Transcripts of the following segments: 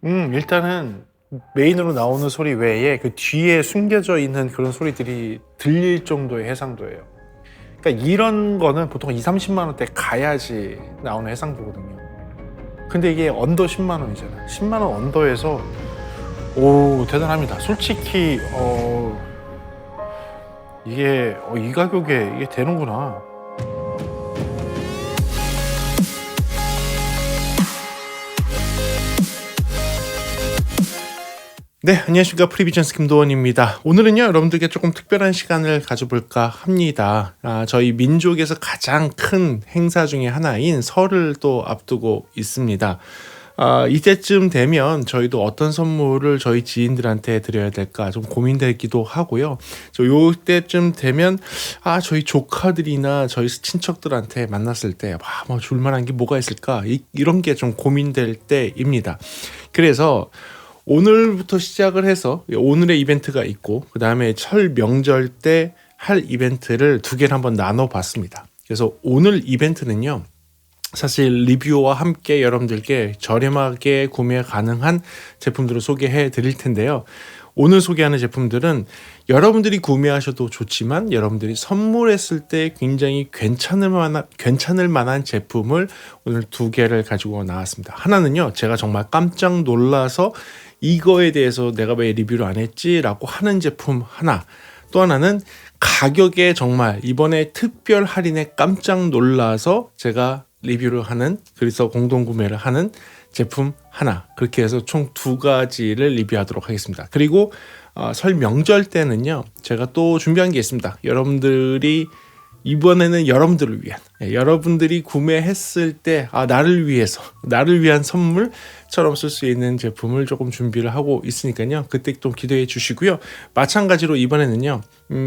일단은 메인으로 나오는 소리 외에 그 뒤에 숨겨져 있는 그런 소리들이 들릴 정도의 해상도예요. 그러니까 이런 거는 보통 2, 30만 원대 가야지 나오는 해상도거든요. 근데 이게 언더 10만 원이잖아요. 10만 원 언더에서 대단합니다. 솔직히 이게 이 가격에 이게 되는구나. 네, 안녕하십니까. 프리비전스 김도원입니다. 오늘은요, 여러분들께 조금 특별한 시간을 가져볼까 합니다. 저희 민족에서 가장 큰 행사 중에 하나인 설을 또 앞두고 있습니다. 이때쯤 되면 저희도 어떤 선물을 저희 지인들한테 드려야 될까 좀 고민되기도 하고요. 요때쯤 되면 저희 조카들이나 저희 친척들한테 만났을 때 뭐 줄만한 게 뭐가 있을까 이런 게 좀 고민될 때입니다. 그래서 오늘부터 시작을 해서 오늘의 이벤트가 있고 그 다음에 설 명절 때 할 이벤트를 두 개를 한번 나눠봤습니다. 그래서 오늘 이벤트는요. 사실 리뷰와 함께 여러분들께 저렴하게 구매 가능한 제품들을 소개해 드릴 텐데요. 오늘 소개하는 제품들은 여러분들이 구매하셔도 좋지만 여러분들이 선물했을 때 굉장히 괜찮을 만한 제품을 오늘 두 개를 가지고 나왔습니다. 하나는요. 제가 정말 깜짝 놀라서 이거에 대해서 내가 왜 리뷰를 안 했지? 라고 하는 제품 하나. 또 하나는 가격에 정말 이번에 특별 할인에 깜짝 놀라서 제가 리뷰를 하는, 그래서 공동 구매를 하는 제품 하나. 그렇게 해서 총 두 가지를 리뷰하도록 하겠습니다. 그리고 설 명절 때는요. 제가 또 준비한 게 있습니다. 여러분들이 이번에는 여러분들을 위한, 여러분들이 구매했을 때 나를 위해서, 나를 위한 선물처럼 쓸 수 있는 제품을 조금 준비를 하고 있으니까요. 그때 좀 기대해 주시고요. 마찬가지로 이번에는요.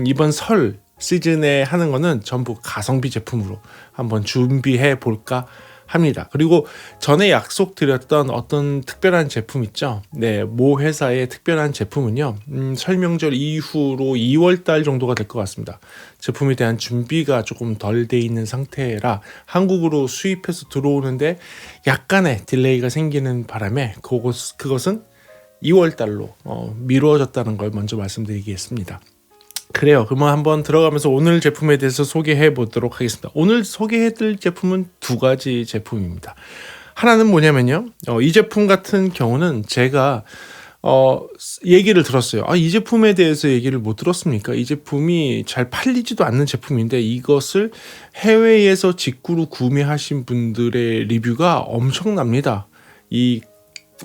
이번 설 시즌에 하는 거는 전부 가성비 제품으로 한번 준비해 볼까 합니다. 그리고 전에 약속드렸던 어떤 특별한 제품 있죠. 네, 모 회사의 특별한 제품은요. 설 명절 이후로 2월 달 정도가 될 것 같습니다. 제품에 대한 준비가 조금 덜 돼 있는 상태라 한국으로 수입해서 들어오는데 약간의 딜레이가 생기는 바람에 그것은 2월 달로 미뤄졌다는 걸 먼저 말씀드리겠습니다. 그래요. 그러면 한번 들어가면서 오늘 제품에 대해서 소개해 보도록 하겠습니다. 오늘 소개해 드릴 제품은 두 가지 제품입니다. 하나는 뭐냐면요. 이 제품 같은 경우는 제가 얘기를 들었어요. 이 제품에 대해서 얘기를 못 들었습니까? 이 제품이 잘 팔리지도 않는 제품인데 이것을 해외에서 직구로 구매하신 분들의 리뷰가 엄청납니다. 이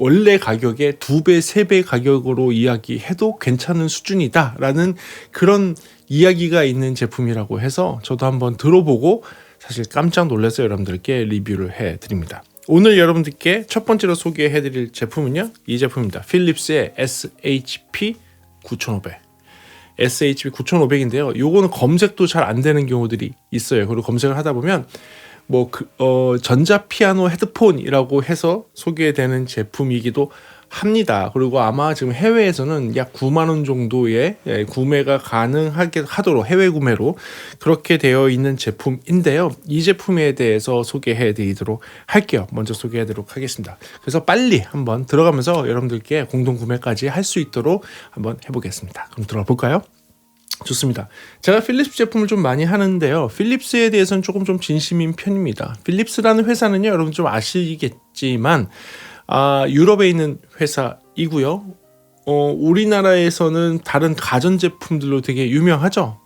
원래 가격의 2배, 3배 가격으로 이야기해도 괜찮은 수준이다라는 그런 이야기가 있는 제품이라고 해서 저도 한번 들어보고 사실 깜짝 놀라서 여러분들께 리뷰를 해드립니다. 오늘 여러분들께 첫 번째로 소개해드릴 제품은요. 이 제품입니다. 필립스의 SHP9500. SHP9500인데요. 요거는 검색도 잘 안 되는 경우들이 있어요. 그리고 검색을 하다 보면 전자 피아노 헤드폰이라고 해서 소개되는 제품이기도 합니다. 그리고 아마 지금 해외에서는 약 9만 원 정도의 구매가 가능하게 하도록 해외 구매로 그렇게 되어 있는 제품인데요. 이 제품에 대해서 소개해 드리도록 할게요. 먼저 소개해 드리도록 하겠습니다. 그래서 빨리 한번 들어가면서 여러분들께 공동 구매까지 할 수 있도록 한번 해보겠습니다. 그럼 들어가 볼까요? 좋습니다. 제가 필립스 제품을 좀 많이 하는데요. 필립스에 대해서는 조금 좀 진심인 편입니다. 필립스라는 회사는요, 여러분 좀 아시겠지만, 유럽에 있는 회사이고요. 우리나라에서는 다른 가전제품들로 되게 유명하죠.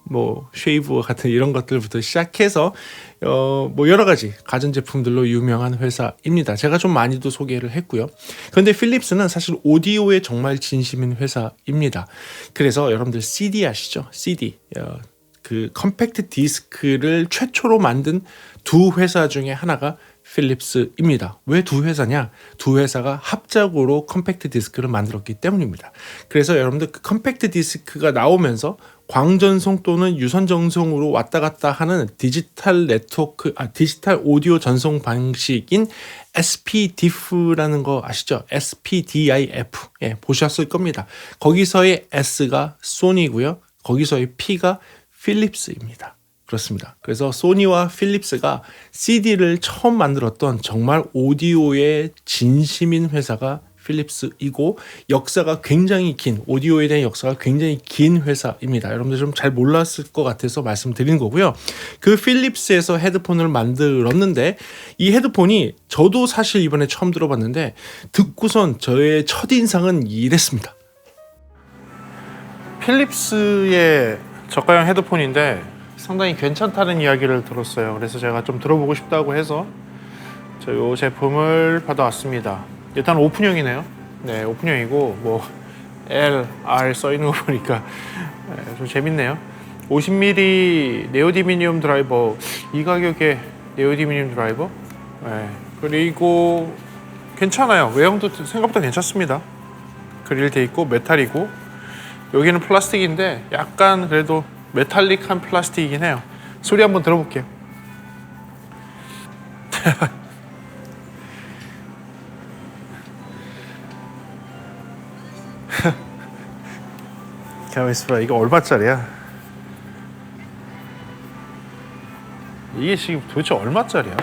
쉐이브 같은 이런 것들부터 시작해서 여러 가지 가전제품들로 유명한 회사입니다. 제가 좀 많이도 소개를 했고요. 그런데 필립스는 사실 오디오에 정말 진심인 회사입니다. 그래서 여러분들 CD 아시죠? CD. 그 컴팩트 디스크를 최초로 만든 두 회사 중에 하나가 필립스입니다. 왜 두 회사냐? 두 회사가 합작으로 컴팩트 디스크를 만들었기 때문입니다. 그래서 여러분들 그 컴팩트 디스크가 나오면서 광전송 또는 유선 전송으로 왔다 갔다 하는 디지털 오디오 전송 방식인 SPDIF라는 거 아시죠? SPDIF. 보셨을 겁니다. 거기서의 S가 소니고요. 거기서의 P가 필립스입니다. 그렇습니다. 그래서 소니와 필립스가 CD를 처음 만들었던 정말 오디오의 진심인 회사가 필립스이고 역사가 굉장히 긴 오디오에 대한 역사가 굉장히 긴 회사입니다. 여러분들 좀 잘 몰랐을 것 같아서 말씀드리는 거고요. 그 필립스에서 헤드폰을 만들었는데 이 헤드폰이 저도 사실 이번에 처음 들어봤는데 듣고선 저의 첫인상은 이랬습니다. 필립스의 저가형 헤드폰인데 상당히 괜찮다는 이야기를 들었어요. 그래서 제가 좀 들어보고 싶다고 해서 이 제품을 받아왔습니다. 일단 오픈형이네요. 네, 오픈형이고 뭐 L, R 써있는 거 보니까 좀 재밌네요. 50mm 네오디미늄 드라이버, 이 가격에 네오디미늄 드라이버? 네, 그리고 괜찮아요. 외형도 생각보다 괜찮습니다. 그릴돼 있고 메탈이고 여기는 플라스틱인데 약간 그래도 메탈릭한 플라스틱이긴 해요. 소리 한번 들어볼게요. 가만 있어봐. 이거 얼마짜리야? 이게 지금 도대체 얼마짜리야?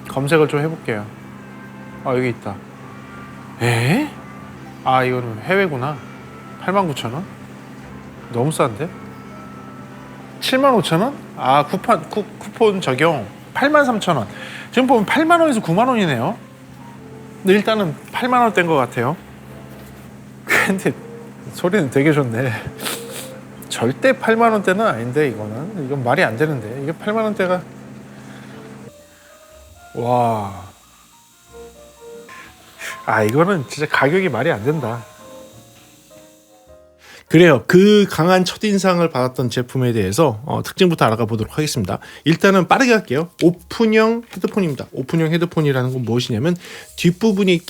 검색을 좀 해볼게요. 아, 여기 있다. 에? 아, 이거는 해외구나. 89,000원? 너무 싼데? 75,000원? 아, 쿠폰 적용 83,000원. 지금 보면 8만원에서 9만원이네요. 근데 일단은 8만원대인 것 같아요. 근데 소리는 되게 좋네. 절대 8만원대는 아닌데 이건 말이 안 되는데 이게 8만원대가 와. 아, 이거는 진짜 가격이 말이 안 된다. 그래요. 그 강한 첫인상을 받았던 제품에 대해서 특징부터 알아가 보도록 하겠습니다. 일단은 빠르게 할게요. 오픈형 헤드폰입니다. 오픈형 헤드폰이라는 건 무엇이냐면 뒷부분이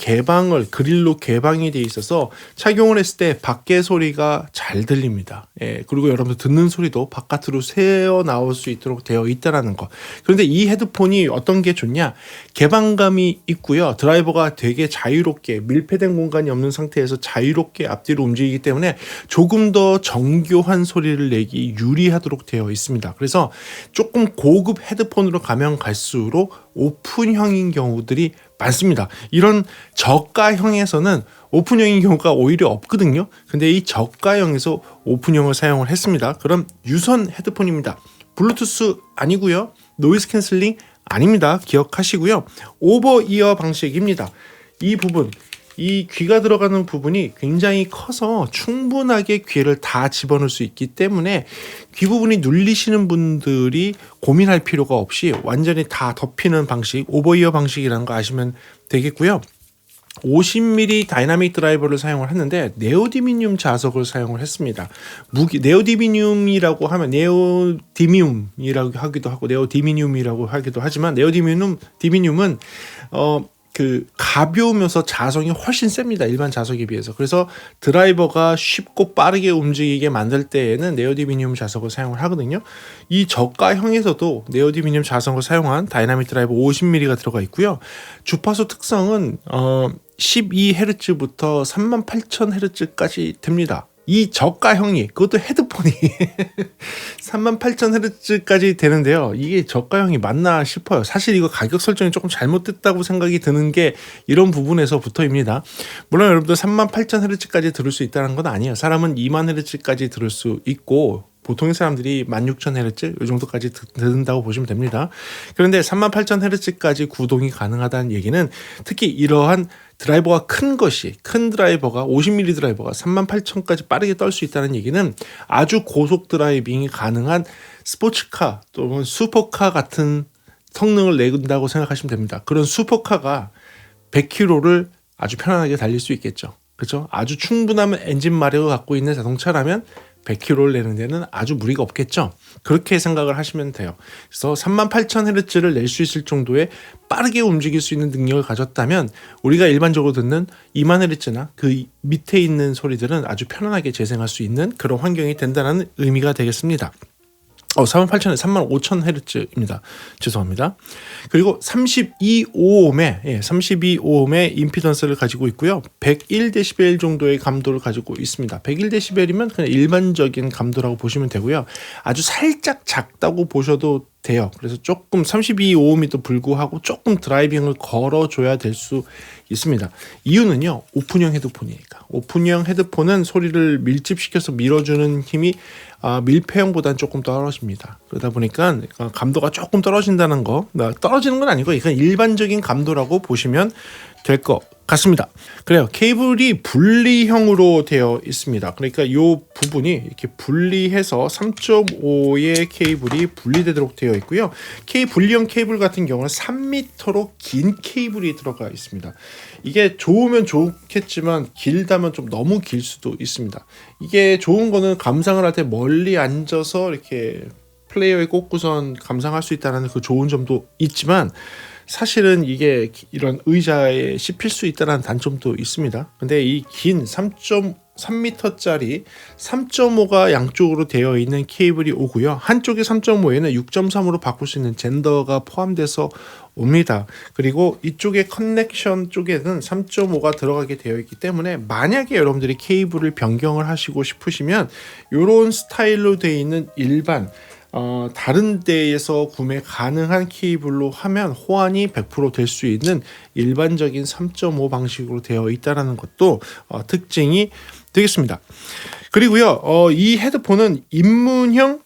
그릴로 개방이 되어 있어서 착용을 했을 때 밖의 소리가 잘 들립니다. 예, 그리고 여러분들 듣는 소리도 바깥으로 새어 나올 수 있도록 되어 있다는 거. 그런데 이 헤드폰이 어떤 게 좋냐? 개방감이 있고요. 드라이버가 되게 자유롭게 밀폐된 공간이 없는 상태에서 자유롭게 앞뒤로 움직이기 때문에 조금 더 정교한 소리를 내기 유리하도록 되어 있습니다. 그래서 조금 고급 헤드폰으로 가면 갈수록 오픈형인 경우들이 많습니다. 이런 저가형에서는 오픈형인 경우가 오히려 없거든요. 근데 이 저가형에서 오픈형을 사용을 했습니다. 그럼 유선 헤드폰입니다. 블루투스 아니고요. 노이즈 캔슬링 아닙니다. 기억하시고요. 오버이어 방식입니다. 이 부분, 이 귀가 들어가는 부분이 굉장히 커서 충분하게 귀를 다 집어넣을 수 있기 때문에 귀 부분이 눌리시는 분들이 고민할 필요가 없이 완전히 다 덮이는 방식, 오버이어 방식이라는 거 아시면 되겠고요. 50mm 다이나믹 드라이버를 사용을 했는데 네오디미늄 자석을 사용을 했습니다. 네오디미늄이라고 하면 네오디뮴이라고 하기도 하고 네오디미늄이라고 하기도 하지만 디미늄은 가벼우면서 자성이 훨씬 셉니다. 일반 자석에 비해서. 그래서 드라이버가 쉽고 빠르게 움직이게 만들 때에는 네오디미늄 자석을 사용을 하거든요. 이 저가형에서도 네오디미늄 자석을 사용한 다이나믹 드라이버 50mm가 들어가 있고요. 주파수 특성은 12Hz부터 38,000Hz까지 됩니다. 이 저가형이, 그것도 헤드폰이 38,000Hz까지 되는데요. 이게 저가형이 맞나 싶어요. 사실 이거 가격 설정이 조금 잘못됐다고 생각이 드는 게 이런 부분에서부터입니다. 물론 여러분들 38,000Hz까지 들을 수 있다는 건 아니에요. 사람은 20,000Hz까지 들을 수 있고 보통의 사람들이 16,000Hz 이 정도까지 듣는다고 보시면 됩니다. 그런데 38,000Hz까지 구동이 가능하다는 얘기는 특히 이러한 드라이버가 큰 드라이버가 50mm 드라이버가 38,000까지 빠르게 떨 수 있다는 얘기는 아주 고속 드라이빙이 가능한 스포츠카 또는 슈퍼카 같은 성능을 내는다고 생각하시면 됩니다. 그런 슈퍼카가 100km를 아주 편안하게 달릴 수 있겠죠. 그렇죠? 아주 충분한 엔진 마력을 갖고 있는 자동차라면 100km를 내는 데는 아주 무리가 없겠죠. 그렇게 생각을 하시면 돼요. 그래서 38,000Hz를 낼 수 있을 정도의 빠르게 움직일 수 있는 능력을 가졌다면 우리가 일반적으로 듣는 20,000Hz나 그 밑에 있는 소리들은 아주 편안하게 재생할 수 있는 그런 환경이 된다는 의미가 되겠습니다. 38,000에 35,000Hz입니다. 죄송합니다. 그리고 32ohm의 임피던스를 가지고 있고요. 101dB 정도의 감도를 가지고 있습니다. 101dB이면 그냥 일반적인 감도라고 보시면 되고요. 아주 살짝 작다고 보셔도 돼요. 그래서 조금 32오음에도 불구하고 조금 드라이빙을 걸어줘야 될 수 있습니다. 이유는요, 오픈형 헤드폰이니까. 오픈형 헤드폰은 소리를 밀집시켜서 밀어주는 힘이 밀폐형보다는 조금 떨어집니다. 그러다 보니까 감도가 조금 떨어진다는 거, 떨어지는 건 아니고 이건 일반적인 감도라고 보시면 될 것 같습니다. 그래요. 케이블이 분리형으로 되어 있습니다. 그러니까 이 부분이 이렇게 분리해서 3.5의 케이블이 분리되도록 되어 있고요. 분리형 케이블 같은 경우는 3m로 긴 케이블이 들어가 있습니다. 이게 좋으면 좋겠지만 길다면 좀 너무 길 수도 있습니다. 이게 좋은 거는 감상을 할 때 멀리 앉아서 이렇게 플레이어에 꽂고선 감상할 수 있다는 그 좋은 점도 있지만 사실은 이게 이런 의자에 씹힐 수 있다는 단점도 있습니다. 근데 이 긴 3.3m짜리 3.5가 양쪽으로 되어 있는 케이블이 오고요. 한쪽의 3.5에는 6.3으로 바꿀 수 있는 젠더가 포함돼서 옵니다. 그리고 이쪽의 커넥션 쪽에는 3.5가 들어가게 되어 있기 때문에 만약에 여러분들이 케이블을 변경을 하시고 싶으시면 이런 스타일로 되어 있는 일반 다른 데에서 구매 가능한 케이블로 하면 호환이 100% 될 수 있는 일반적인 3.5 방식으로 되어 있다는 것도 특징이 되겠습니다. 그리고요, 이 헤드폰은 입문형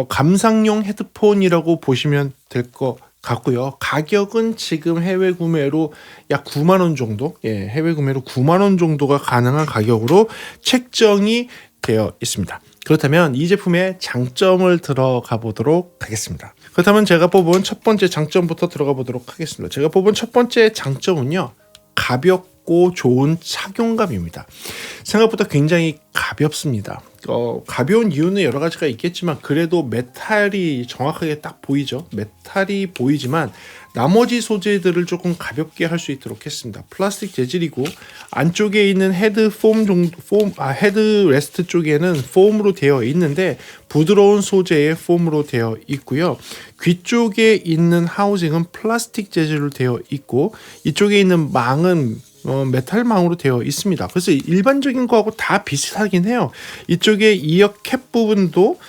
감상용 헤드폰이라고 보시면 될 것 같고요. 가격은 지금 해외 구매로 약 9만 원 정도, 해외 구매로 9만 원 정도가 가능한 가격으로 책정이 되어 있습니다. 그렇다면 이 제품의 장점을 들어가 보도록 하겠습니다. 그렇다면 제가 뽑은 첫 번째 장점부터 들어가 보도록 하겠습니다. 제가 뽑은 첫 번째 장점은요, 가볍고 좋은 착용감입니다. 생각보다 굉장히 가볍습니다. 가벼운 이유는 여러 가지가 있겠지만 그래도 메탈이 정확하게 딱 보이죠. 메탈이 보이지만 나머지 소재들을 조금 가볍게 할 수 있도록 했습니다. 플라스틱 재질이고 안쪽에 있는 헤드 헤드 레스트 쪽에는 폼으로 되어 있는데 부드러운 소재의 폼으로 되어 있고요. 귀 쪽에 있는 하우징은 플라스틱 재질로 되어 있고 이쪽에 있는 망은 메탈망으로 되어 있습니다. 그래서 일반적인 거하고 다 비슷하긴 해요. 이쪽에 이어 캡 부분도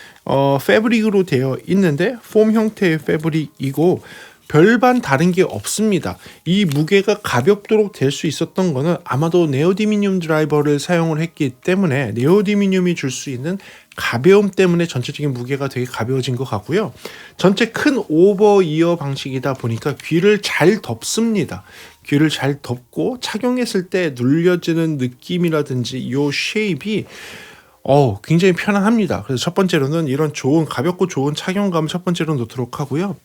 패브릭으로 되어 있는데 폼 형태의 패브릭이고 별반 다른 게 없습니다. 이 무게가 가볍도록 될 수 있었던 거는 아마도 네오디미늄 드라이버를 사용을 했기 때문에 네오디미늄이 줄 수 있는 가벼움 때문에 전체적인 무게가 되게 가벼워진 것 같고요. 전체 큰 오버 이어 방식이다 보니까 귀를 잘 덮습니다. 귀를 잘 덮고 착용했을 때 눌려지는 느낌이라든지 이 쉐입이 굉장히 편안합니다. 그래서 첫 번째로는 이런 좋은 가볍고 좋은 착용감 첫 번째로 놓도록 하고요.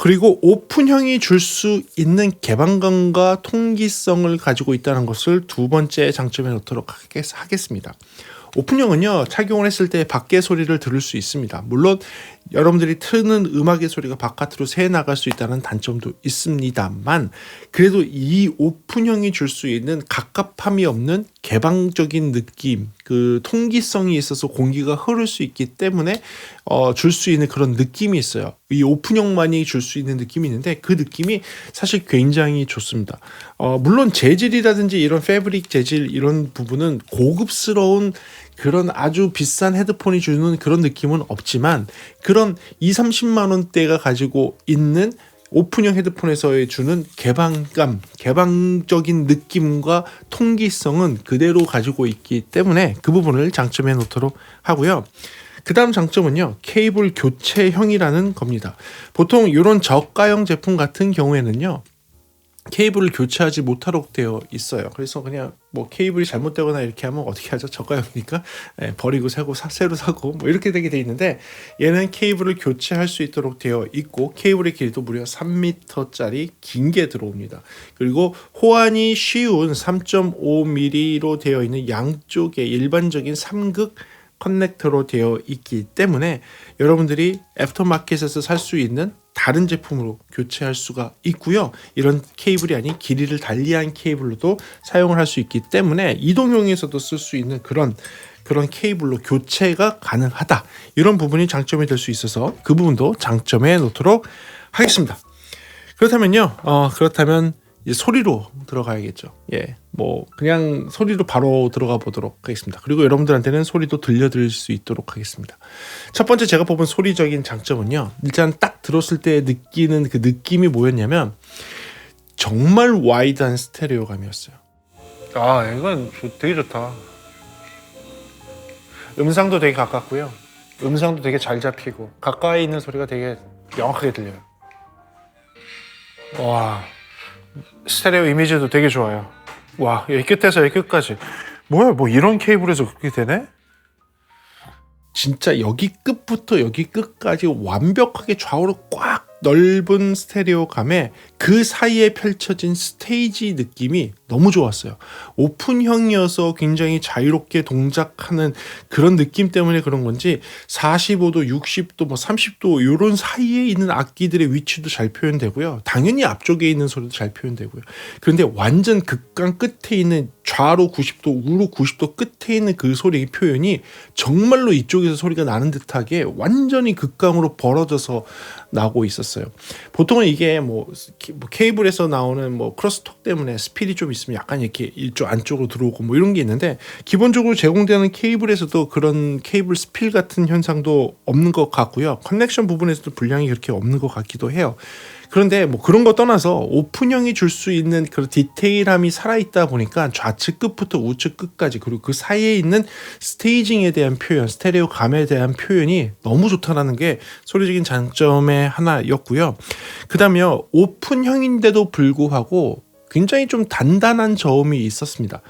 그리고 오픈형이 줄 수 있는 개방감과 통기성을 가지고 있다는 것을 두 번째 장점에 놓도록 하겠습니다. 오픈형은요, 착용을 했을 때 밖의 소리를 들을 수 있습니다. 물론 여러분들이 트는 음악의 소리가 바깥으로 새 나갈 수 있다는 단점도 있습니다만 그래도 이 오픈형이 줄 수 있는 갑갑함이 없는 개방적인 느낌, 그 통기성이 있어서 공기가 흐를 수 있기 때문에 줄 수 있는 그런 느낌이 있어요. 이 오픈형만이 줄 수 있는 느낌이 있는데 그 느낌이 사실 굉장히 좋습니다. 물론 재질이라든지 이런 패브릭 재질 이런 부분은 고급스러운 그런 아주 비싼 헤드폰이 주는 그런 느낌은 없지만 그런 20-30만 원대가 가지고 있는 오픈형 헤드폰에서 주는 개방감, 개방적인 느낌과 통기성은 그대로 가지고 있기 때문에 그 부분을 장점에 놓도록 하고요. 그 다음 장점은요, 케이블 교체형이라는 겁니다. 보통 이런 저가형 제품 같은 경우에는요, 케이블을 교체하지 못하도록 되어 있어요. 그래서 그냥 뭐 케이블이 잘못되거나 이렇게 하면 어떻게 하죠? 저가형이니까 버리고 새로 사고 뭐 이렇게 되게 돼 있는데 얘는 케이블을 교체할 수 있도록 되어 있고 케이블의 길이도 무려 3m짜리 긴 게 들어옵니다. 그리고 호환이 쉬운 3.5mm로 되어 있는 양쪽에 일반적인 3극 커넥터로 되어 있기 때문에 여러분들이 애프터마켓에서 살 수 있는 다른 제품으로 교체할 수가 있고요. 이런 케이블이 아닌 길이를 달리한 케이블로도 사용을 할 수 있기 때문에 이동용에서도 쓸 수 있는 그런 케이블로 교체가 가능하다. 이런 부분이 장점이 될 수 있어서 그 부분도 장점에 놓도록 하겠습니다. 그렇다면 이제 소리로 들어가야겠죠. 예, 뭐 그냥 소리로 바로 들어가 보도록 하겠습니다. 그리고 여러분들한테는 소리도 들려드릴 수 있도록 하겠습니다. 첫 번째 제가 뽑은 소리적인 장점은요. 일단 딱 들었을 때 느끼는 그 느낌이 뭐였냐면 정말 와이드한 스테레오감이었어요. 아, 이건 되게 좋다. 음상도 되게 가깝고요. 음상도 되게 잘 잡히고 가까이 있는 소리가 되게 명확하게 들려요. 와, 스테레오 이미지도 되게 좋아요. 와, 여기 끝에서 여기 끝까지. 뭐야, 뭐 이런 케이블에서 그렇게 되네? 진짜 여기 끝부터 여기 끝까지 완벽하게 좌우로 꽉 넓은 스테레오감에 그 사이에 펼쳐진 스테이지 느낌이 너무 좋았어요. 오픈형이어서 굉장히 자유롭게 동작하는 그런 느낌 때문에 그런 건지 45도, 60도, 뭐 30도 이런 사이에 있는 악기들의 위치도 잘 표현되고요. 당연히 앞쪽에 있는 소리도 잘 표현되고요. 그런데 완전 극강 끝에 있는 좌로 90도, 우로 90도 끝에 있는 그 소리 표현이 정말로 이쪽에서 소리가 나는 듯하게 완전히 극강으로 벌어져서 나오고 있었어요. 보통은 이게 뭐 케이블에서 나오는 뭐 크로스톡 때문에 스피드이 좀 있으면 약간 이렇게 이쪽 안쪽으로 들어오고 뭐 이런 게 있는데 기본적으로 제공되는 케이블에서도 그런 케이블 스필 같은 현상도 없는 것 같고요. 커넥션 부분에서도 불량이 그렇게 없는 것 같기도 해요. 그런데 뭐 그런 거 떠나서 오픈형이 줄 수 있는 그런 디테일함이 살아있다 보니까 좌측 끝부터 우측 끝까지 그리고 그 사이에 있는 스테이징에 대한 표현, 스테레오감에 대한 표현이 너무 좋다라는 게 소리적인 장점의 하나였고요. 그 다음에 오픈형인데도 불구하고 굉장히 좀 단단한 저음이 있었습니다.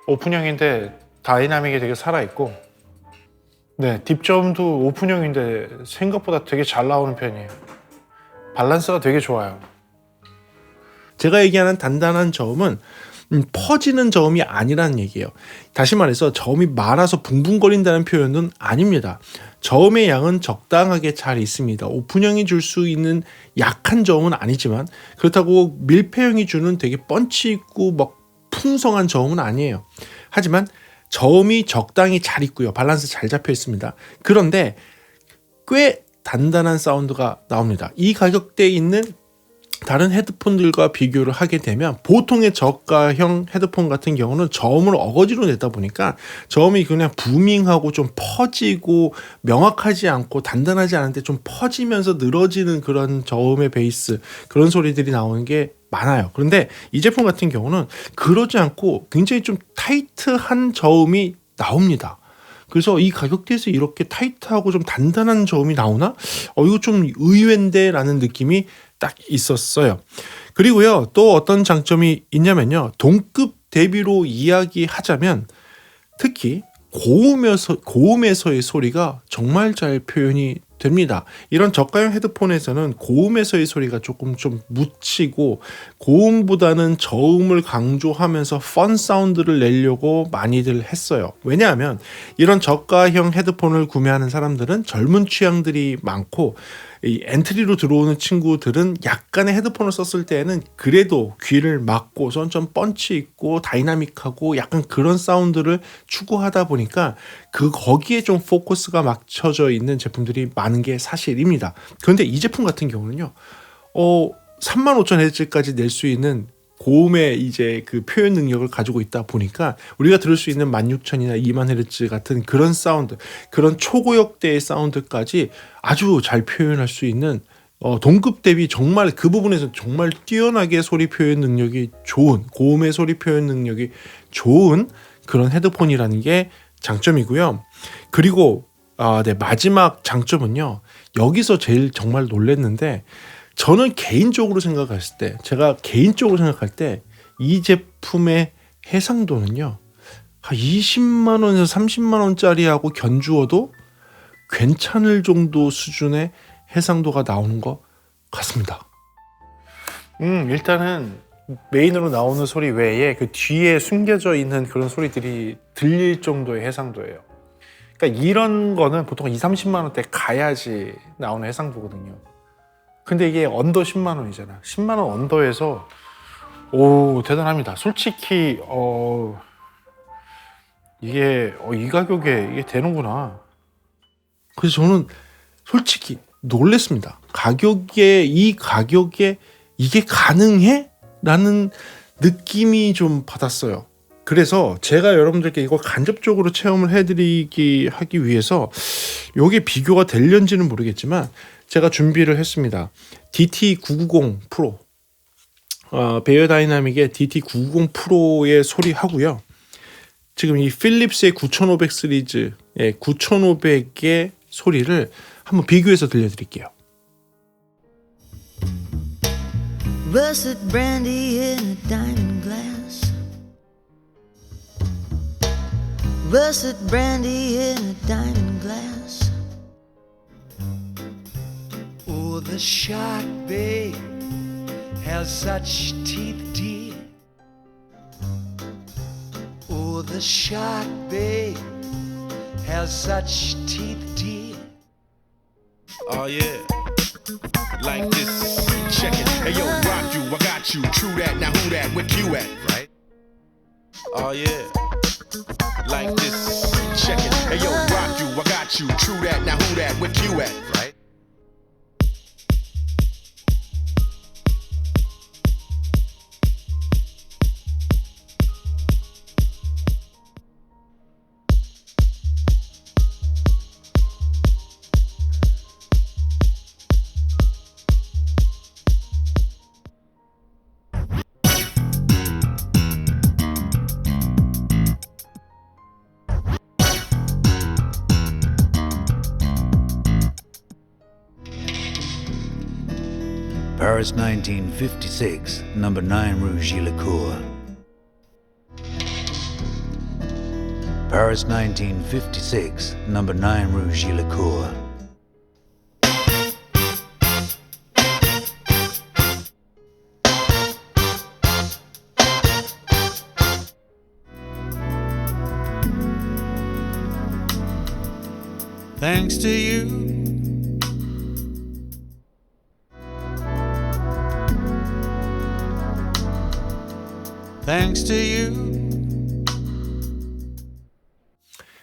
오픈형인데 다이나믹이 되게 살아있고 네, 딥저음도 오픈형인데 생각보다 되게 잘 나오는 편이에요. 밸런스가 되게 좋아요. 제가 얘기하는 단단한 저음은 퍼지는 저음이 아니라는 얘기예요. 다시 말해서 저음이 말아서 붕붕거린다는 표현은 아닙니다. 저음의 양은 적당하게 잘 있습니다. 오픈형이 줄 수 있는 약한 저음은 아니지만 그렇다고 밀폐형이 주는 되게 펀치 있고 막 풍성한 저음은 아니에요. 하지만 저음이 적당히 잘 있고요. 밸런스 잘 잡혀 있습니다. 그런데 꽤 단단한 사운드가 나옵니다. 이 가격대에 있는 다른 헤드폰들과 비교를 하게 되면 보통의 저가형 헤드폰 같은 경우는 저음을 어거지로 내다 보니까 저음이 그냥 부밍하고 좀 퍼지고 명확하지 않고 단단하지 않은데 좀 퍼지면서 늘어지는 그런 저음의 베이스 그런 소리들이 나오는 게 많아요. 그런데 이 제품 같은 경우는 그러지 않고 굉장히 좀 타이트한 저음이 나옵니다. 그래서 이 가격대에서 이렇게 타이트하고 좀 단단한 저음이 나오나? 이거 좀 의외인데 라는 느낌이 딱 있었어요. 그리고요, 또 어떤 장점이 있냐면요. 동급 대비로 이야기하자면 특히 고음에서의 소리가 정말 잘 표현이 됩니다. 이런 저가형 헤드폰에서는 고음에서의 소리가 조금 좀 묻히고 고음보다는 저음을 강조하면서 펀 사운드를 내려고 많이들 했어요. 왜냐하면 이런 저가형 헤드폰을 구매하는 사람들은 젊은 취향들이 많고 이 엔트리로 들어오는 친구들은 약간의 헤드폰을 썼을 때는 그래도 귀를 막고선 좀 펀치 있고 다이나믹하고 약간 그런 사운드를 추구하다 보니까 거기에 좀 포커스가 맞춰져 있는 제품들이 많은 게 사실입니다. 그런데 이 제품 같은 경우는요, 35,000Hz까지 낼 수 있는 고음의 이제 그 표현 능력을 가지고 있다 보니까 우리가 들을 수 있는 16,000이나 20,000Hz 같은 그런 사운드, 그런 초고역대의 사운드까지 아주 잘 표현할 수 있는 동급 대비 정말 그 부분에서 정말 뛰어나게 소리 표현 능력이 좋은 고음의 소리 표현 능력이 좋은 그런 헤드폰이라는 게 장점이고요. 그리고 네, 마지막 장점은요. 여기서 제일 정말 놀랐는데 저는 개인적으로 생각했을 때 제가 개인적으로 생각할 때 이 제품의 해상도는요. 한 20만 원에서 30만 원짜리하고 견주어도 괜찮을 정도 수준의 해상도가 나오는 것 같습니다. 일단은 메인으로 나오는 소리 외에 그 뒤에 숨겨져 있는 그런 소리들이 들릴 정도의 해상도예요. 그러니까 이런 거는 보통 2, 30만 원대 가야지 나오는 해상도거든요. 근데 이게 언더 10만 원이잖아. 10만 원 언더에서 오 대단합니다. 솔직히 이게 이 가격에 이게 되는구나. 그래서 저는 솔직히 놀랬습니다. 이 가격에 이게 가능해? 라는 느낌이 좀 받았어요. 그래서 제가 여러분들께 이걸 간접적으로 체험을 하기 위해서 이게 비교가 될는지는 모르겠지만 제가 준비를 했습니다. DT990 프로, 베어 다이나믹의 DT990 프로의 소리 하고요. 지금 이 필립스의 9500 시리즈의 9500의 소리를 한번 비교해서 들려드릴게요. Russet brandy in a diamond glass. Russet brandy in a diamond glass. Oh, the shark, babe, has such teeth, dear. Oh, the shark, babe, has such teeth, dear. Oh yeah, like this. Check it. Hey yo, rock you, I got you. True that. Now who that? Where you at? Right. Oh yeah, like this. Check it. Hey yo, rock you, I got you. True that. Now who that? Where you at? Right. Paris 1956, number 9 Rue Gillicourt. Paris 1956, number 9 Rue Gillicourt. Thanks to you. Thanks to you.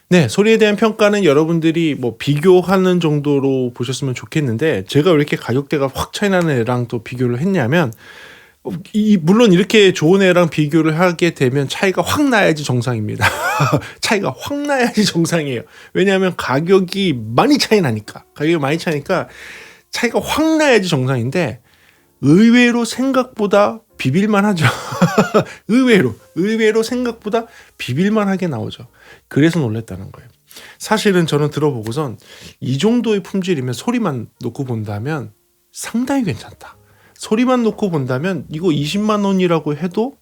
네, 소리에 대한 평가는 여러분들이 뭐 비교하는 정도로 보셨으면 좋겠는데 제가 왜 이렇게 가격대가 확 차이 나는 애랑 또 비교를 했냐면 물론 이렇게 좋은 애랑 비교를 하게 되면 차이가 확 나야지 정상입니다. 차이가 확 나야지 정상이에요. 왜냐하면 가격이 많이 차이나니까 차이가 확 나야지 정상인데 의외로 생각보다 비빌만 하죠. 의외로 생각보다 비빌만 하게 나오죠. 그래서 놀랬다는 거예요. 사실은 저는 들어보고선 이 정도의 품질이면 소리만 놓고 본다면 상당히 괜찮다. 소리만 놓고 본다면 이거 20만 원이라고 해도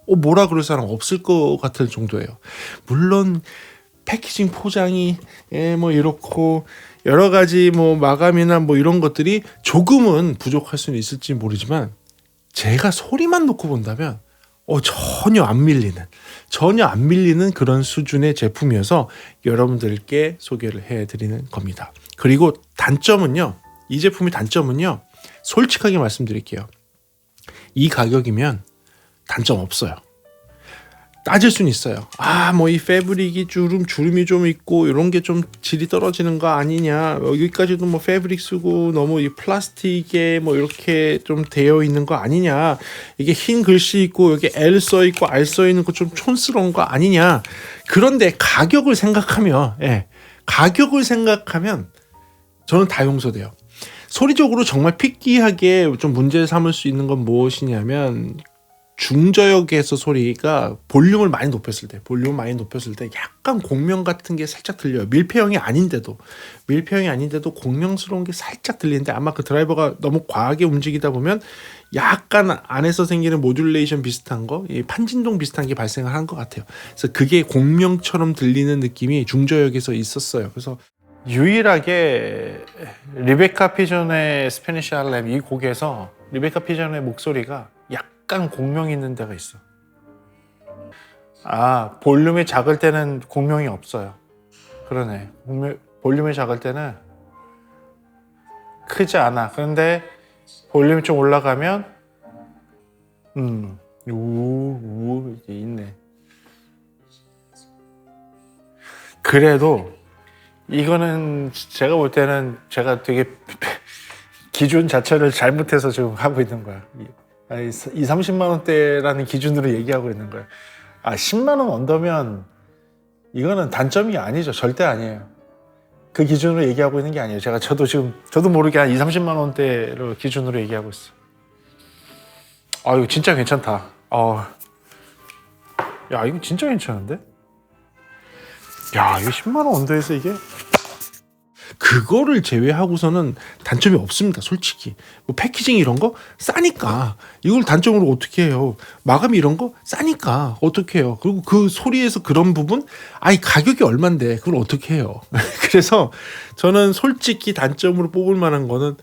뭐라 그럴 사람 없을 것 같을 정도예요. 물론 패키징 포장이 뭐 이렇고 여러 가지 뭐 마감이나 뭐 이런 것들이 조금은 부족할 수는 있을지 모르지만 제가 소리만 놓고 본다면 전혀 안 밀리는 그런 수준의 제품이어서 여러분들께 소개를 해드리는 겁니다. 그리고 단점은요. 이 제품의 단점은요. 솔직하게 말씀드릴게요. 이 가격이면 단점 없어요. 따질 수는 있어요. 뭐 이 패브릭이 주름이 좀 있고 이런 게 좀 질이 떨어지는 거 아니냐. 여기까지도 뭐 패브릭 쓰고 너무 이 플라스틱에 뭐 이렇게 좀 되어 있는 거 아니냐. 이게 흰 글씨 있고 여기 L 써 있고 R 써 있는 거 좀 촌스러운 거 아니냐. 그런데 가격을 생각하면 저는 다 용서돼요. 소리적으로 정말 피끼하게 좀 문제 삼을 수 있는 건 무엇이냐면 중저역에서 소리가 볼륨을 많이 높였을 때 약간 공명 같은 게 살짝 들려요. 밀폐형이 아닌데도 공명스러운 게 살짝 들리는데 아마 그 드라이버가 너무 과하게 움직이다 보면 약간 안에서 생기는 모듈레이션 비슷한 거, 판진동 비슷한 게 발생을 한 것 같아요. 그래서 그게 공명처럼 들리는 느낌이 중저역에서 있었어요. 그래서 유일하게 리베카 피존의 스페니쉬 할렘 이 곡에서 리베카 피존의 목소리가 약간 공명이 있는 데가 있어. 볼륨이 작을 때는 공명이 없어요. 그러네. 볼륨이 작을 때는 크지 않아. 그런데 볼륨이 좀 올라가면 이게 있네. 그래도 이거는 제가 볼 때는 제가 되게 기준 자체를 잘못해서 지금 하고 있는 거야. 2, 30만 원대라는 기준으로 얘기하고 있는 거예요. 10만 원 언더면 이거는 단점이 아니죠. 절대 아니에요. 그 기준으로 얘기하고 있는 게 아니에요. 저도 모르게 한 2, 30만 원대로 기준으로 얘기하고 있어요. 이거 진짜 괜찮다. 야, 이거 진짜 괜찮은데? 야, 이거 10만 원 언더에서 이게 그거를 제외하고서는 단점이 없습니다. 솔직히 뭐 패키징 이런 거 싸니까 이걸 단점으로 어떻게 해요? 마감 이런 거 싸니까 어떻게 해요? 그리고 그 소리에서 그런 부분 가격이 얼만데 그걸 어떻게 해요? 그래서 저는 솔직히 단점으로 뽑을 만한 거는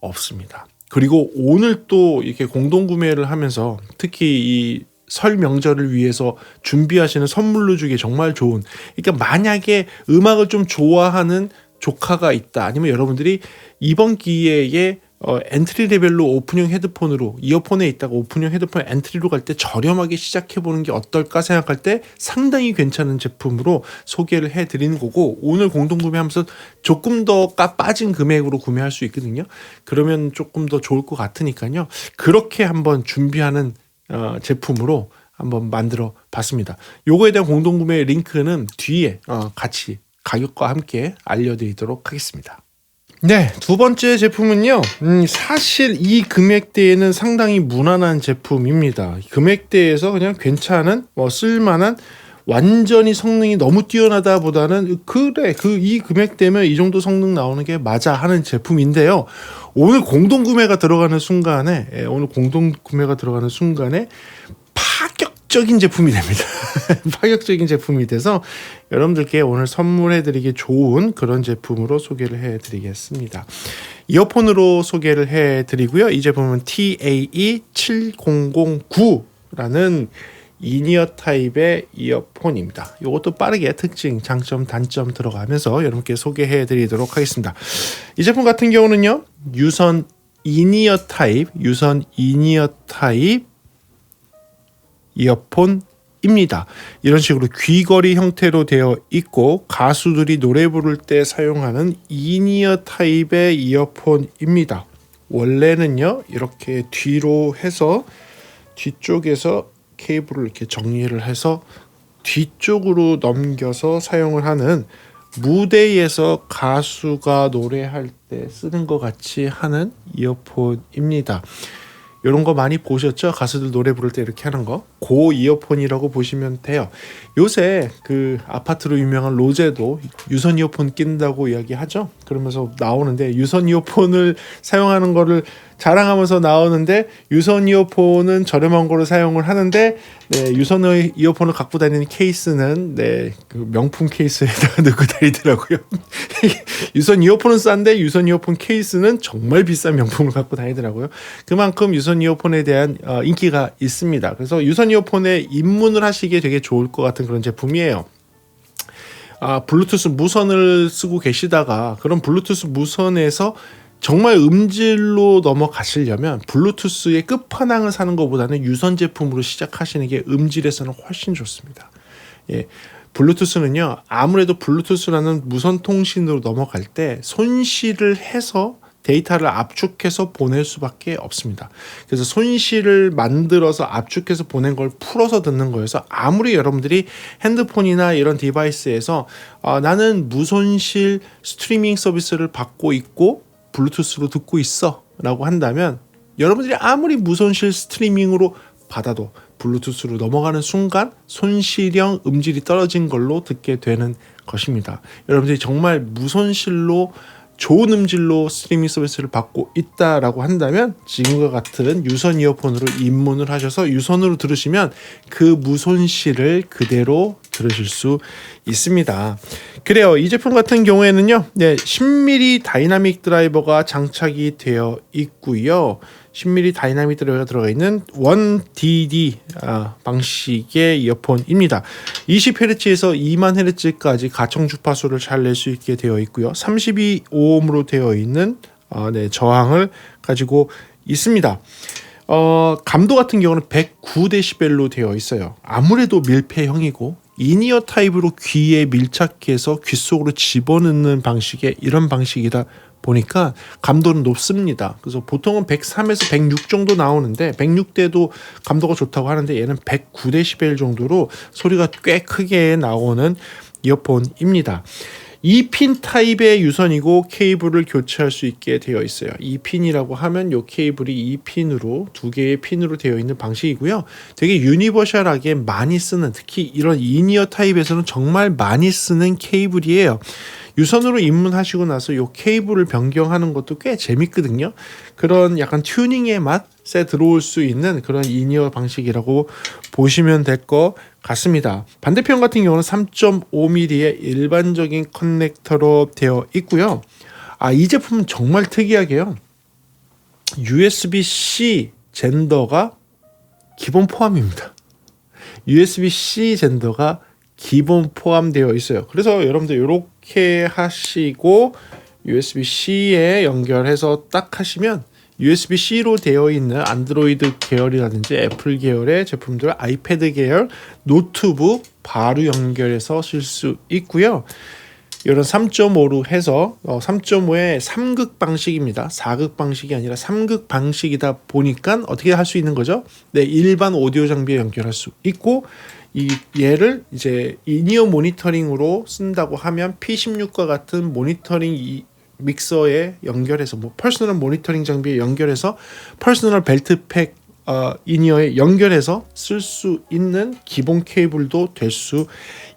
없습니다. 그리고 오늘 또 이렇게 공동 구매를 하면서 특히 이 설 명절을 위해서 준비하시는 선물로 주기 정말 좋은, 그러니까 만약에 음악을 좀 좋아하는 조카가 있다, 아니면 여러분들이 이번 기회에 엔트리 레벨로 오픈형 헤드폰으로, 이어폰에 있다가 오픈형 헤드폰 엔트리로 갈 때 저렴하게 시작해보는 게 어떨까 생각할 때 상당히 괜찮은 제품으로 소개를 해드리는 거고, 오늘 공동구매하면서 조금 더 빠진 금액으로 구매할 수 있거든요. 그러면 조금 더 좋을 것 같으니까요. 그렇게 한번 준비하는 제품으로 한번 만들어 봤습니다. 요거에 대한 공동구매 링크는 뒤에 같이 가격과 함께 알려드리도록 하겠습니다. 네, 두 번째 제품은요. 사실 이 금액대에는 상당히 무난한 제품입니다. 금액대에서 그냥 괜찮은, 쓸만한, 완전히 성능이 너무 뛰어나다 보다는 이 금액대면 이 정도 성능 나오는 게 맞아 하는 제품인데요. 오늘 공동구매가 들어가는 순간에 파격적인 제품이 됩니다. 파격적인 제품이 돼서 여러분들께 오늘 선물해드리기 좋은 그런 제품으로 소개를 해드리겠습니다. 이어폰으로 소개를 해드리고요. 이 제품은 TAE7009라는 이니어 타입의 이어폰입니다. 이것도 빠르게 특징, 장점, 단점 들어가면서 여러분께 소개해드리도록 하겠습니다. 이 제품 같은 경우는요, 유선 이니어 타입 이어폰입니다. 이런 식으로 귀걸이 형태로 되어 있고 가수들이 노래 부를 때 사용하는 이니어 타입의 이어폰입니다. 원래는요, 이렇게 뒤로 해서 뒤쪽에서 케이블을 이렇게 정리를 해서 뒤쪽으로 넘겨서 사용을 하는, 무대에서 가수가 노래할 때 쓰는 것 같이 하는 이어폰입니다. 이런 거 많이 보셨죠? 가수들 노래 부를 때 이렇게 하는 거. 고 이어폰이라고 보시면 돼요. 요새 그 아파트로 유명한 로제도 유선 이어폰 낀다고 이야기하죠. 그러면서 나오는데, 유선 이어폰을 사용하는 거를 자랑하면서 나오는데, 유선 이어폰은 저렴한 거로 사용을 하는데, 유선 이어폰을 갖고 다니는 케이스는 그 명품 케이스에다가 넣고 다니더라고요. 유선 이어폰은 싼데 유선 이어폰 케이스는 정말 비싼 명품을 갖고 다니더라고요. 그만큼 유선 이어폰에 대한 인기가 있습니다. 그래서 유선 이어폰에 입문을 하시기에 되게 좋을 것 같은 그런 제품이에요. 블루투스 무선을 쓰고 계시다가 그런 블루투스 무선에서 정말 음질로 넘어가시려면 블루투스의 끝판왕을 사는 것보다는 유선 제품으로 시작하시는 게 음질에서는 훨씬 좋습니다. 예, 블루투스는요, 아무래도 블루투스라는 무선 통신으로 넘어갈 때 손실을 해서 데이터를 압축해서 보낼 수밖에 없습니다. 그래서 손실을 만들어서 압축해서 보낸 걸 풀어서 듣는 거여서, 아무리 여러분들이 핸드폰이나 이런 디바이스에서 나는 무손실 스트리밍 서비스를 받고 있고 블루투스로 듣고 있어 라고 한다면, 여러분들이 아무리 무손실 스트리밍으로 받아도 블루투스로 넘어가는 순간 손실형 음질이 떨어진 걸로 듣게 되는 것입니다. 여러분들이 정말 무손실로 좋은 음질로 스트리밍 서비스를 받고 있다라고 한다면 지금과 같은 유선 이어폰으로 입문을 하셔서 유선으로 들으시면 그 무손실을 그대로 들으실 수 있습니다. 그래요. 이 제품 같은 경우에는요, 10mm 다이나믹 드라이버가 장착이 되어 있고요. 10mm 다이나믹 드라이버가 들어가 있는 1DD 방식의 이어폰입니다. 20Hz에서 20000Hz까지 가청 주파수를 잘 낼 수 있게 되어 있고요. 32오음으로 되어 있는 저항을 가지고 있습니다. 감도 같은 경우는 109dB로 되어 있어요. 아무래도 밀폐형이고 이니어 타입으로 귀에 밀착해서 귀 속으로 집어넣는 방식의 이런 방식이다 보니까 감도는 높습니다. 그래서 보통은 103에서 106 정도 나오는데 106대도 감도가 좋다고 하는데 얘는 109dB 정도로 소리가 꽤 크게 나오는 이어폰입니다. 2핀 타입의 유선이고 케이블을 교체할 수 있게 되어 있어요. 2핀이라고 하면 이 케이블이 2핀으로 두 개의 핀으로 되어 있는 방식이고요. 되게 유니버셜하게 많이 쓰는, 특히 이런 이니어 타입에서는 정말 많이 쓰는 케이블이에요. 유선으로 입문하시고 나서 이 케이블을 변경하는 것도 꽤 재밌거든요. 그런 약간 튜닝의 맛에 들어올 수 있는 그런 이니어 방식이라고 보시면 될 것 같습니다. 반대편 같은 경우는 3.5mm의 일반적인 커넥터로 되어 있고요. 이 제품은 정말 특이하게요. USB-C 젠더가 기본 포함입니다. USB-C 젠더가 기본 포함되어 있어요. 그래서 여러분들 이렇게 하시고 USB-C에 연결해서 딱 하시면 USB-C로 되어 있는 안드로이드 계열이라든지 애플 계열의 제품들, 아이패드 계열, 노트북 바로 연결해서 쓸 수 있고요. 이런 3.5로 해서 3.5의 3극 방식입니다. 4극 방식이 아니라 3극 방식이다 보니까 어떻게 할 수 있는 거죠? 네, 일반 오디오 장비에 연결할 수 있고 얘를 이제 이니어 모니터링으로 쓴다고 하면 P16과 같은 모니터링 믹서에 연결해서 퍼스널 모니터링 장비에 연결해서 퍼스널 벨트팩 이니어에 연결해서 쓸 수 있는 기본 케이블도 될 수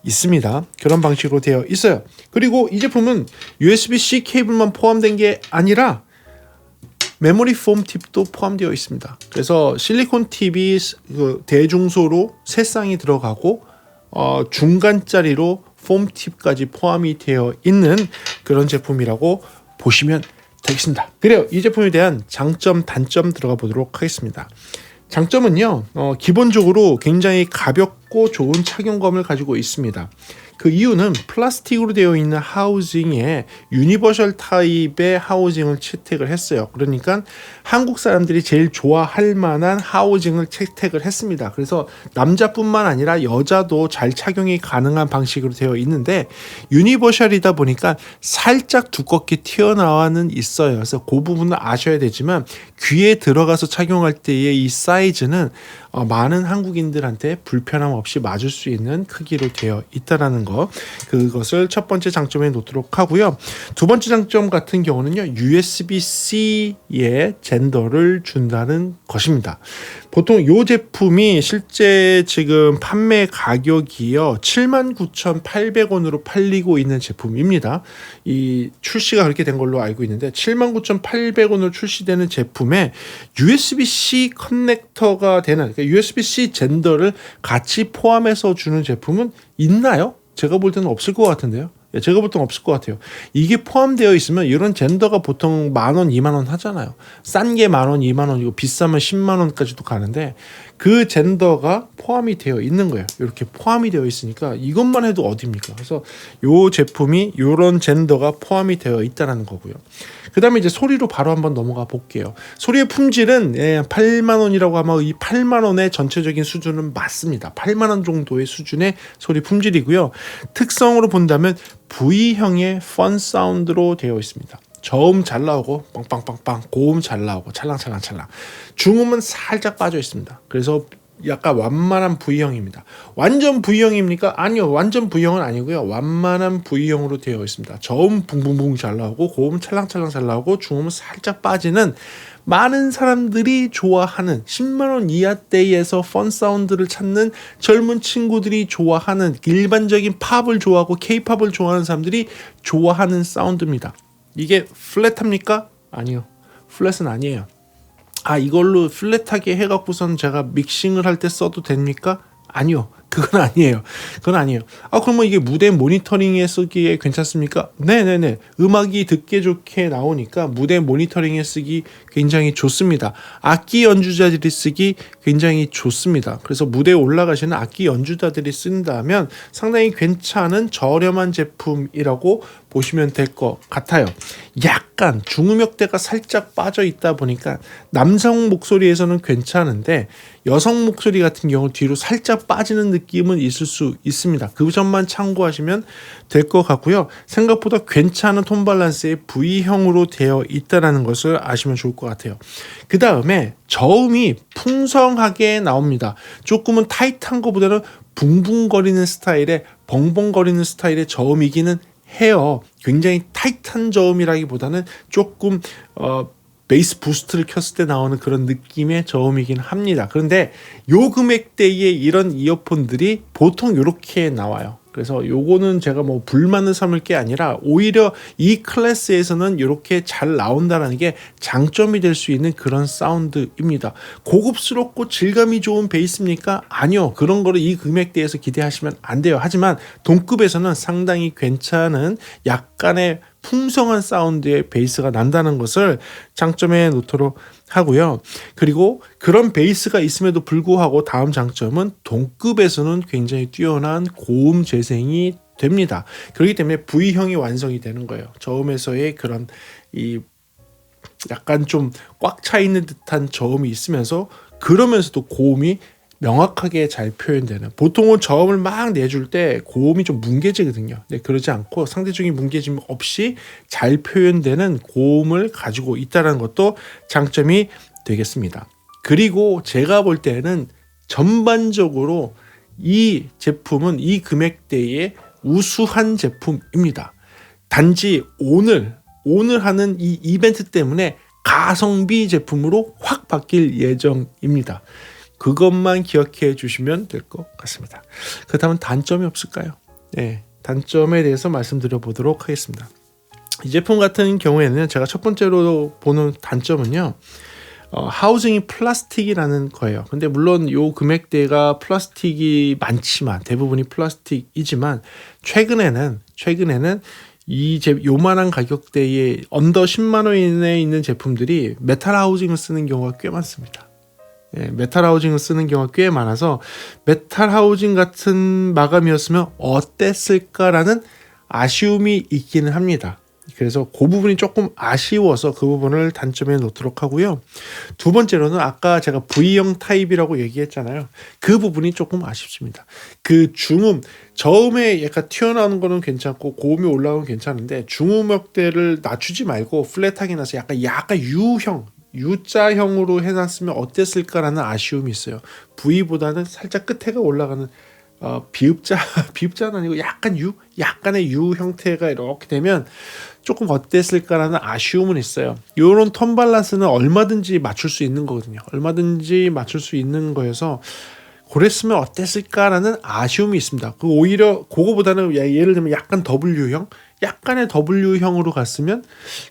있습니다. 그런 방식으로 되어 있어요. 그리고 이 제품은 USB-C 케이블만 포함된 게 아니라 메모리 폼 팁도 포함되어 있습니다. 그래서 실리콘 팁이 대중소로 세 쌍이 들어가고 중간짜리로 폼 팁까지 포함이 되어 있는 그런 제품이라고 보시면 되겠습니다. 그래요. 이 제품에 대한 장점, 단점 들어가 보도록 하겠습니다. 장점은요, 기본적으로 굉장히 가볍고 좋은 착용감을 가지고 있습니다. 그 이유는 플라스틱으로 되어 있는 하우징에 유니버셜 타입의 하우징을 채택을 했어요. 그러니까 한국 사람들이 제일 좋아할 만한 하우징을 채택을 했습니다. 그래서 남자뿐만 아니라 여자도 잘 착용이 가능한 방식으로 되어 있는데 유니버셜이다 보니까 살짝 두껍게 튀어나와는 있어요. 그래서 그 부분은 아셔야 되지만 귀에 들어가서 착용할 때의 이 사이즈는 많은 한국인들한테 불편함 없이 맞을 수 있는 크기로 되어 있다라는 거, 그것을 첫 번째 장점에 놓도록 하고요. 두 번째 장점 같은 경우는요, USB-C의 젠더를 준다는 것입니다. 보통 이 제품이 실제 지금 판매 가격이요 79,800원으로 팔리고 있는 제품입니다. 이 출시가 그렇게 된 걸로 알고 있는데 79,800원으로 출시되는 제품에 USB-C 커넥터가 되는, 그러니까 USB-C 젠더를 같이 포함해서 주는 제품은 있나요? 제가 볼 때는 없을 것 같은데요. 제가 볼 때는 없을 것 같아요. 이게 포함되어 있으면 이런 젠더가 보통 10,000원, 20,000원 하잖아요. 싼 게 10,000원, 20,000원이고 비싸면 100,000원까지도 가는데 그 젠더가 포함이 되어 있는 거예요. 이렇게 포함이 되어 있으니까 이것만 해도 어딥니까? 그래서 이 제품이 이런 젠더가 포함이 되어 있다는 거고요. 그 다음에 이제 소리로 바로 한번 넘어가 볼게요. 소리의 품질은 80,000원이라고 하면 이 80,000원의 전체적인 수준은 맞습니다. 80,000원 정도의 수준의 소리 품질이고요. 특성으로 본다면 V형의 펀 사운드로 되어 있습니다. 저음 잘 나오고 빵빵빵빵, 고음 잘 나오고 찰랑찰랑찰랑, 중음은 살짝 빠져 있습니다. 그래서 약간 완만한 V형입니다. 완전 V형입니까? 아니요, 완전 V형은 아니고요. 완만한 V형으로 되어 있습니다. 저음 붕붕붕 잘 나오고 고음 찰랑찰랑 잘 나오고 중음은 살짝 빠지는, 많은 사람들이 좋아하는 100,000원 이하대에서 펀 사운드를 찾는 젊은 친구들이 좋아하는, 일반적인 팝을 좋아하고 K-팝을 좋아하는 사람들이 좋아하는 사운드입니다. 이게 플랫합니까? 아니요, 플랫은 아니에요. 이걸로 플랫하게 해갖고선 제가 믹싱을 할 때 써도 됩니까? 아니요, 그건 아니에요. 그건 아니에요. 그러면 이게 무대 모니터링에 쓰기에 괜찮습니까? 네네네. 음악이 듣기 좋게 나오니까 무대 모니터링에 쓰기 굉장히 좋습니다. 악기 연주자들이 쓰기 굉장히 좋습니다. 그래서 무대에 올라가시는 악기 연주자들이 쓴다면 상당히 괜찮은 저렴한 제품이라고 보시면 될 것 같아요. 약간 중음역대가 살짝 빠져 있다 보니까 남성 목소리에서는 괜찮은데 여성 목소리 같은 경우 뒤로 살짝 빠지는 느낌은 있을 수 있습니다. 그 점만 참고하시면 될 것 같고요. 생각보다 괜찮은 톤 밸런스의 V형으로 되어 있다는 것을 아시면 좋을 것 같아요. 그 다음에 저음이 풍성하게 나옵니다. 조금은 타이트한 것보다는 붕붕거리는 스타일의 벙벙거리는 스타일의 저음이기는 해요. 굉장히 타이트한 저음이라기보다는 조금 베이스 부스트를 켰을 때 나오는 그런 느낌의 저음이긴 합니다. 그런데 요 금액대에 이런 이어폰들이 보통 이렇게 나와요. 그래서 요거는 제가 뭐 불만을 삼을 게 아니라 오히려 이 클래스에서는 이렇게 잘 나온다는 게 장점이 될 수 있는 그런 사운드입니다. 고급스럽고 질감이 좋은 베이스입니까? 아니요. 그런 거를 이 금액대에서 기대하시면 안 돼요. 하지만 동급에서는 상당히 괜찮은 약간의 풍성한 사운드의 베이스가 난다는 것을 장점에 놓도록 하고요. 그리고 그런 베이스가 있음에도 불구하고 다음 장점은 동급에서는 굉장히 뛰어난 고음 재생이 됩니다. 그렇기 때문에 V형이 완성이 되는 거예요. 저음에서의 그런 이 약간 좀 꽉 차 있는 듯한 저음이 있으면서 그러면서도 고음이 명확하게 잘 표현되는, 보통은 저음을 막 내줄 때 고음이 좀 뭉개지거든요. 네, 그러지 않고 상대적인 뭉개짐 없이 잘 표현되는 고음을 가지고 있다는 것도 장점이 되겠습니다. 그리고 제가 볼 때는 전반적으로 이 제품은 이 금액대의 우수한 제품입니다. 단지 오늘 하는 이 이벤트 때문에 가성비 제품으로 확 바뀔 예정입니다. 그것만 기억해 주시면 될 것 같습니다. 그렇다면 단점이 없을까요? 네, 단점에 대해서 말씀드려 보도록 하겠습니다. 이 제품 같은 경우에는 제가 첫 번째로 보는 단점은요, 하우징이 플라스틱이라는 거예요. 근데 물론 요 금액대가 플라스틱이 많지만 대부분이 플라스틱이지만 최근에는 이 요만한 가격대에 언더 10만 원 이내에 있는 제품들이 메탈 하우징을 쓰는 경우가 꽤 많습니다. 예, 메탈 하우징을 쓰는 경우가 꽤 많아서 메탈 하우징 같은 마감이었으면 어땠을까라는 아쉬움이 있기는 합니다. 그래서 그 부분이 조금 아쉬워서 그 부분을 단점에 놓도록 하고요. 두 번째로는 아까 제가 V형 타입이라고 얘기했잖아요. 그 부분이 조금 아쉽습니다. 그 중음, 저음에 약간 튀어나오는 거는 괜찮고 고음이 올라오면 괜찮은데 중음역대를 낮추지 말고 플랫하게 나서 약간 U형, U자형으로 해놨으면 어땠을까라는 아쉬움이 있어요. V보다는 살짝 끝에가 올라가는 비읍자는 아니고 약간의 U 형태가 이렇게 되면 조금 어땠을까라는 아쉬움은 있어요. 이런 톤 밸런스는 얼마든지 맞출 수 있는 거거든요. 얼마든지 맞출 수 있는 거여서 그랬으면 어땠을까라는 아쉬움이 있습니다. 그 오히려 그거보다는 예를 들면 약간 W형, 약간의 W형으로 갔으면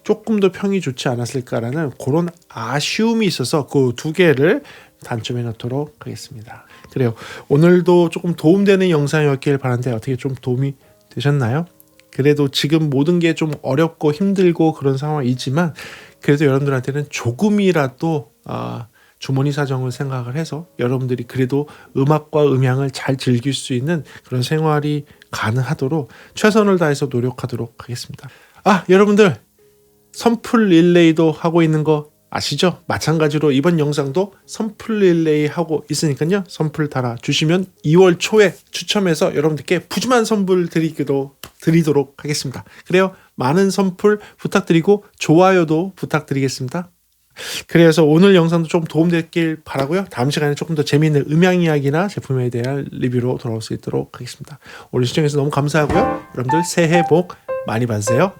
조금 더 평이 좋지 않았을까라는 그런 아쉬움이 있어서 그 두 개를 단점에 넣도록 하겠습니다. 그래요. 오늘도 조금 도움되는 영상이었길 바라는데 어떻게 좀 도움이 되셨나요? 그래도 지금 모든 게 좀 어렵고 힘들고 그런 상황이지만 그래도 여러분들한테는 조금이라도 주머니 사정을 생각을 해서 여러분들이 그래도 음악과 음향을 잘 즐길 수 있는 그런 생활이 가능하도록 최선을 다해서 노력하도록 하겠습니다. 여러분들 선풀 릴레이도 하고 있는 거 아시죠? 마찬가지로 이번 영상도 선풀 릴레이 하고 있으니까요. 선풀 달아주시면 2월 초에 추첨해서 여러분들께 푸짐한 선물 드리도록 하겠습니다. 그래요. 많은 선풀 부탁드리고 좋아요도 부탁드리겠습니다. 그래서 오늘 영상도 좀 도움됐길 바라고요. 다음 시간에 조금 더 재미있는 음향 이야기나 제품에 대한 리뷰로 돌아올 수 있도록 하겠습니다. 오늘 시청해주셔서 너무 감사하고요. 여러분들 새해 복 많이 받으세요.